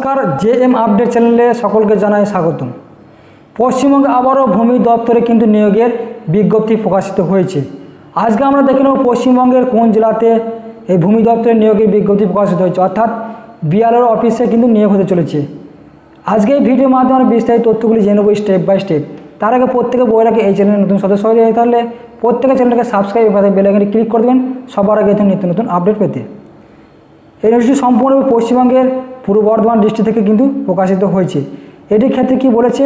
নমস্কার, JM update চ্যানেলে সকলকে জানাই স্বাগতম। পশ্চিমবঙ্গে আবারও ভূমি দপ্তরে কিন্তু নিয়োগের বিজ্ঞপ্তি প্রকাশিত হয়েছে। আজকে আমরা দেখে নেব পশ্চিমবঙ্গের কোন জেলাতে এই ভূমি দপ্তরে নিয়োগের বিজ্ঞপ্তি প্রকাশিত হয়েছে, অর্থাৎ বিএলআর অফিসে কিন্তু নিয়োগ হতে চলেছে। আজকে এই ভিডিওর মাধ্যমে আমরা বিস্তারিত তথ্যগুলি জেনে নেব স্টেপ বাই স্টেপ। তার আগে প্রত্যেকে বই রাখে এই চ্যানেলের নতুন সদস্য হয়ে যায়, তাহলে প্রত্যেকে চ্যানেলকে সাবস্ক্রাইব এবং বেল আইকনে ক্লিক করে দেবেন সবার আগে নিত্য নতুন আপডেট পেতে। এই নিউজটি সম্পূর্ণ পশ্চিমবঙ্গের পূর্ব বর্ধমান ডিস্ট্রিক্ট থেকে কিন্তু প্রকাশিত হয়েছে। এটির ক্ষেত্রে কি বলেছে,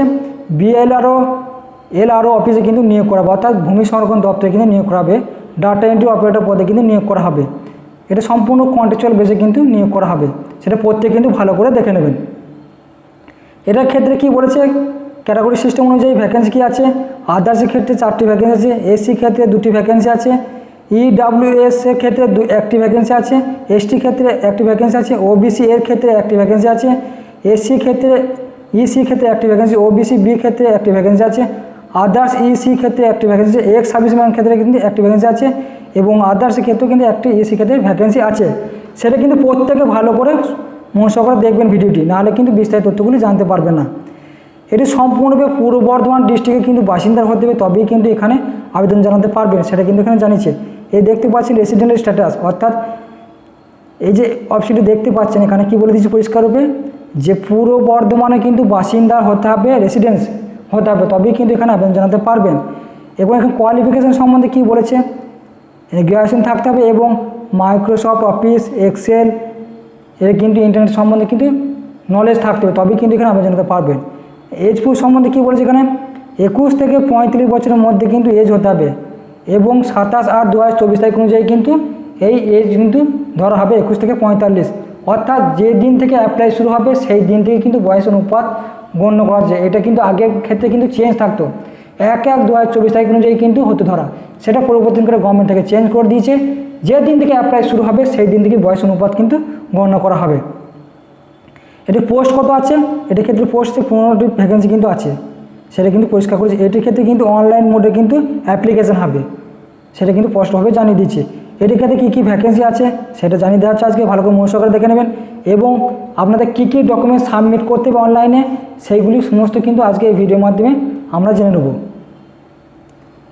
এলআরও অফিসে কিন্তু নিয়োগ করা হবে, অর্থাৎ ভূমি সংরক্ষণ দপ্তরে কিন্তু নিয়োগ করা হবে। ডাটা এন্ট্রি অপারেটর পদে কিন্তু নিয়োগ করা হবে। এটা সম্পূর্ণ কন্ট্রাকচুয়াল বেসে কিন্তু নিয়োগ করা হবে, সেটা প্রত্যেকে কিন্তু ভালো করে দেখে নেবেন। এটার ক্ষেত্রে কি বলেছে, ক্যাটাগরি সিস্টেম অনুযায়ী ভ্যাকেন্সি কী আছে। আদার্সের ক্ষেত্রে 4টি ভ্যাকেন্সি আছে, এসসি ক্ষেত্রে 2টি ভ্যাকেন্সি আছে, ইডাব্লিউএস এর ক্ষেত্রে 1টি ভ্যাকেন্সি আছে, এসটি ক্ষেত্রে 1টি ভ্যাকেন্সি আছে, ওবিসি এর ক্ষেত্রে 1টি ভ্যাকেন্সি আছে, এসসি ক্ষেত্রে ইসি ক্ষেত্রে 1টি ভ্যাকেন্সি, ওবিসি বি ক্ষেত্রে 1টি ভ্যাকেন্সি আছে, আদার্স ইসি ক্ষেত্রে 1টি ভ্যাকেন্সি, এক্স সার্ভিসম্যান ক্ষেত্রে কিন্তু 1টি ভ্যাকেন্সি আছে এবং আদার্সের ক্ষেত্রেও কিন্তু 1টি ইসি ক্ষেত্রে ভ্যাকেন্সি আছে। সেটা কিন্তু প্রত্যেকে ভালো করে মনোযোগ করে দেখবেন ভিডিওটি, নাহলে কিন্তু বিস্তারিত তথ্যগুলি জানতে পারবেন না। এটি সম্পূর্ণভাবে পূর্ব বর্ধমান ডিস্ট্রিক্টে কিন্তু বাসিন্দার হতে হবে, তবেই কিন্তু এখানে আবেদন জানাতে পারবেন, সেটা কিন্তু এখানে জানিয়েছে। এই দেখতে পাচ্ছেন রেসিডেন্ট স্ট্যাটাস, অর্থাৎ এই যে অপশনটি দেখতে পাচ্ছেন এখানে কি বলে দিচ্ছে পরিষ্কাররূপে, যে পূর্ব বর্ধমানে কিন্তু বাসিন্দা হতে হবে, রেসিডেন্স হতে হবে, তবেই কিন্তু এখানে আবেদন জানাতে পারবেন। এবং এখানে কোয়ালিফিকেশান সম্বন্ধে কি বলেছে, গ্র্যাজুয়েশন থাকতে হবে এবং মাইক্রোসফট অফিস এক্সেল এর কিন্তু ইন্টারনেট সম্বন্ধে কিন্তু নলেজ থাকতে হবে, তবেই কিন্তু এখানে আবেদন জানাতে পারবেন। এজ প্রুফ সম্বন্ধে কী বলেছে এখানে, 21 থেকে 35 বছরের মধ্যে কিন্তু এজ হতে হবে এবং 27/8/2024 অনুযায়ী কিন্তু এই এজ কিন্তু ধরা হবে 21 থেকে 45, অর্থাৎ যে দিন থেকে অ্যাপ্লাই শুরু হবে সেই দিন থেকে কিন্তু বয়স অনুপাত গণ্য করা যায়। এটা কিন্তু আগের ক্ষেত্রে কিন্তু চেঞ্জ থাকতো, 1/1/2024 অনুযায়ী কিন্তু হতে ধরা, সেটা পরিবর্তন করে গভর্নমেন্ট থেকে চেঞ্জ করে দিয়েছে। যে দিন থেকে অ্যাপ্লাই শুরু হবে সেই দিন থেকে বয়স অনুপাত কিন্তু গণ্য করা হবে। এটি পোস্ট কত আছে, এটির ক্ষেত্রে পোস্টে 15টি ভ্যাকেন্সি কিন্তু আছে, সেটা কিন্তু পরিষ্কার করেছে। এটির ক্ষেত্রে কিন্তু অনলাইন মোডে কিন্তু অ্যাপ্লিকেশান হবে, সেটা কিন্তু স্পষ্টভাবে জানিয়ে দিচ্ছে। এটির ক্ষেত্রে কী কী ভ্যাকেন্সি আছে সেটা জানিয়ে দেওয়া হচ্ছে, আজকে ভালো করে মনোযোগ করে দেখে নেবেন। এবং আপনাদের কী কী ডকুমেন্টস সাবমিট করতে হবে অনলাইনে, সেইগুলি সমস্ত কিন্তু আজকে এই ভিডিওর মাধ্যমে আমরা জেনে নেব।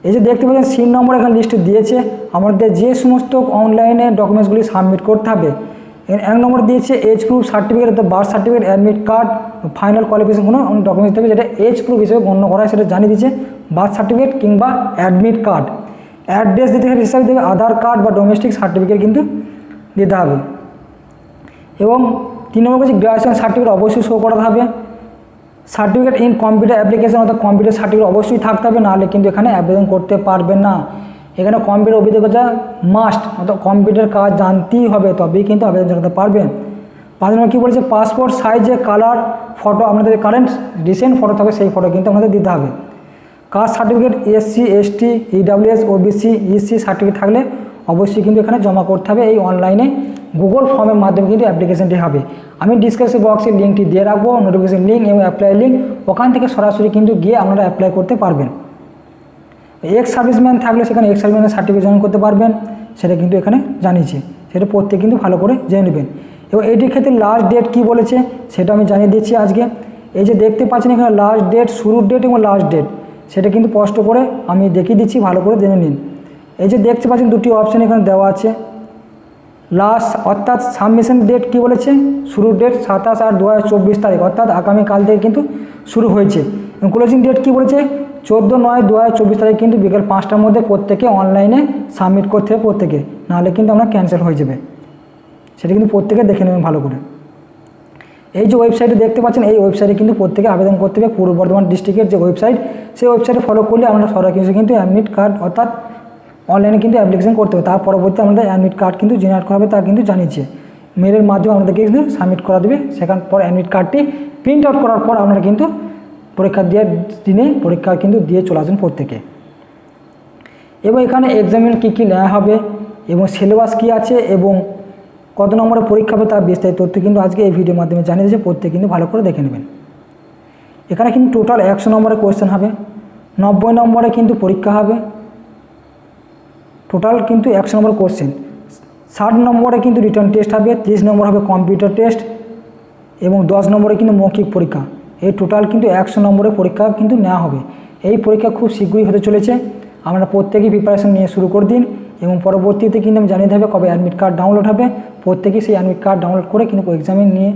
এই যে দেখতে পাচ্ছেন সিন নম্বর এখানে লিস্টে দিয়েছে, আমাদের যে সমস্ত অনলাইনে ডকুমেন্টসগুলি সাবমিট করতে হবে। 1 নম্বর দিয়েছে এজ প্রুফ সার্টিফিকেট, অর্থাৎ birth certificate, admit card, final qualification কোনো ডকুমেন্টস দেবে যেটা এজ প্রুফ হিসেবে গণ্য করা হয়, সেটা জানিয়ে দিচ্ছে। বার্থ সার্টিফিকেট কিংবা অ্যাডমিট কার্ড, অ্যাড্রেস দিতে হিসাবে দেবে, আধার কার্ড বা ডোমেস্টিক সার্টিফিকেট কিন্তু দিতে হবে। এবং 3 নম্বর হচ্ছে গ্র্যাজুয়েশন সার্টিফিকেট অবশ্যই শো করাতে হবে। সার্টিফিকেট ইন কম্পিউটার অ্যাপ্লিকেশন, অর্থাৎ কম্পিউটার সার্টিফিকেট অবশ্যই থাকতে হবে, নাহলে কিন্তু এখানে আবেদন করতে পারবেন না। এখানে কম্পিউটার অভিজ্ঞতা মাস্ট, অর্থাৎ কম্পিউটার কাজ জানতেই হবে, তবেই কিন্তু আবেদন জানাতে পারবেন। 5 নম্বর কী বলেছে, পাসপোর্ট সাইজে কালার ফটো, আপনাদের কারেন্ট রিসেন্ট ফটো থাকবে সেই ফটো কিন্তু আপনাদের দিতে হবে। Caste certificate SC ST EWS OBC EC certificate থাকলে অবশ্যই কিন্তু এখানে জমা করতে হবে। এই অনলাইনে গুগল ফর্মের মাধ্যমে কিন্তু অ্যাপ্লিকেশনটি হবে। আমি ডিসক্রিপশন বক্সে লিঙ্কটি দিয়ে রাখবো, নোটিফিকেশন লিঙ্ক এবং অ্যাপ্লাই লিঙ্ক, ওখান থেকে সরাসরি কিন্তু গিয়ে আপনারা অ্যাপ্লাই করতে পারবেন। এক্স সার্ভিসম্যান থাকলে সেখানে এক্স সার্ভিসম্যানের সার্টিফিকেট জমা করতে পারবেন, সেটা কিন্তু এখানে জানিয়েছে, সেটা প্রত্যেক কিন্তু ভালো করে জেনে নেবেন। এবং এটির ক্ষেত্রে লাস্ট ডেট কী বলেছে সেটা আমি জানিয়ে দিচ্ছি আজকে। এই যে দেখতে পাচ্ছেন এখানে লাস্ট ডেট, শুরুর ডেট এবং লাস্ট ডেট, সেটা কিন্তু স্পষ্ট করে আমি দেখিয়ে দিচ্ছি, ভালো করে জেনে নিন। এই যে দেখতে পাচ্ছেন 2টি অপশান এখানে দেওয়া আছে। লাস্ট অর্থাৎ সাবমিশন ডেট কী বলেছে, শুরুর ডেট 27/8/2024 অর্থাৎ আগামীকাল থেকে কিন্তু শুরু হয়েছে। এবং ক্লোজিং ডেট কী বলেছে, 14/9/2024 কিন্তু বিকেল 5টার মধ্যে প্রত্যেকে অনলাইনে সাবমিট করতে হবে প্রত্যেকে, নাহলে কিন্তু আমরা ক্যান্সেল হয়ে যাবে, সেটা কিন্তু প্রত্যেকে দেখে নেবেন ভালো করে। এই যে ওয়েবসাইটে দেখতে পাচ্ছেন, এই ওয়েবসাইটে কিন্তু প্রত্যেকে আবেদন করতে হবে। পূর্ব বর্ধমান ডিস্ট্রিক্টের যে ওয়েবসাইট, সেই ওয়েবসাইটে ফলো করলে আমরা সরাসরি কিন্তু অ্যাডমিট কার্ড অর্থাৎ অনলাইনে কিন্তু অ্যাপ্লিকেশন করতে হবে। তার পরবর্তী আমাদের অ্যাডমিট কার্ড কিন্তু জেনারেট করা হবে, তা কিন্তু জানিয়েছে। মেলের মাধ্যমে আমাদেরকে কিন্তু সাবমিট করা দেবে, সেখান পর অ্যাডমিট কার্ডটি প্রিন্ট আউট করার পর আপনারা কিন্তু পরীক্ষা দেওয়ার দিনে পরীক্ষা কিন্তু দিয়ে চলে আসবেন প্রত্যেকে। এবং এখানে এক্সামিন কী কী নেওয়া হবে এবং সিলেবাস কী আছে এবং কত নম্বরে পরীক্ষা হবে তার বিস্তারিত তথ্য কিন্তু আজকে এই ভিডিওর মাধ্যমে জানিয়ে দিয়েছে, প্রত্যেকে কিন্তু ভালো করে দেখে নেবেন। এখানে কিন্তু টোটাল 100 নম্বরের কোয়েশ্চেন হবে, 90 নম্বরে কিন্তু পরীক্ষা হবে, টোটাল কিন্তু 100 নম্বর কোয়েশ্চেন। 60 নম্বরে কিন্তু রিটার্ন টেস্ট হবে, 30 নম্বর হবে কম্পিউটার টেস্ট এবং 10 নম্বরে কিন্তু মৌখিক পরীক্ষা। এই টোটাল কিন্তু 100 নম্বরের পরীক্ষা কিন্তু নেওয়া হবে। এই পরীক্ষা খুব শীঘ্রই হতে চলেছে। আপনারা প্রত্যেকেই প্রিপারেশন নিয়ে শুরু করে দিন এবং পরবর্তীতে কিন্তু আমি জানিয়ে দেবে কবে অ্যাডমিট কার্ড ডাউনলোড হবে। প্রত্যেকেই সেই অ্যাডমিট কার্ড ডাউনলোড করে কিন্তু এক্সামে নিয়ে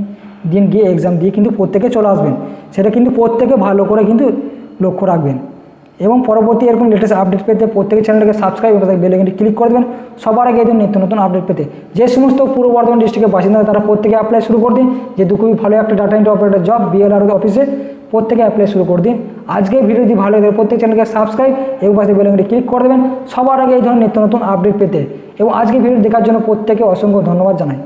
দিন গিয়ে এক্সাম দিয়ে কিন্তু প্রত্যেকে চলে আসবেন। সেটা কিন্তু প্রত্যেকে ভালো করে কিন্তু লক্ষ্য রাখবেন এবং পরবর্তী এরকম লেটেস্ট আপডেট পেতে প্রত্যেকের চ্যানেলটাকে সাবস্ক্রাইব এবং বেল আইকনটি ক্লিক করে দেবেন সবার আগে এই নিত্য নতুন আপডেট পেতে। যে সমস্ত পূর্ব বর্ধমান ডিস্ট্রিক্টের বাসিন্দা তারা প্রত্যেকে অ্যাপ্লাই শুরু করে দিন, যেহেতু খুবই ভালো একটা data entry operator job BLR অফিসে প্রত্যেকে অ্যাপ্লাই শুরু করে দিন। আজকে ভিডিও যদি ভালো লাগে প্রত্যেক চ্যানেলকে সাবস্ক্রাইব এবং পাশে বেল আইকনটি ক্লিক করে দেবেন সবার আগে এই ধরনের নিত্য নতুন আপডেট পেতে। এবং আজকে ভিডিও দেখার জন্য প্রত্যেকে অসংখ্য ধন্যবাদ জানাই।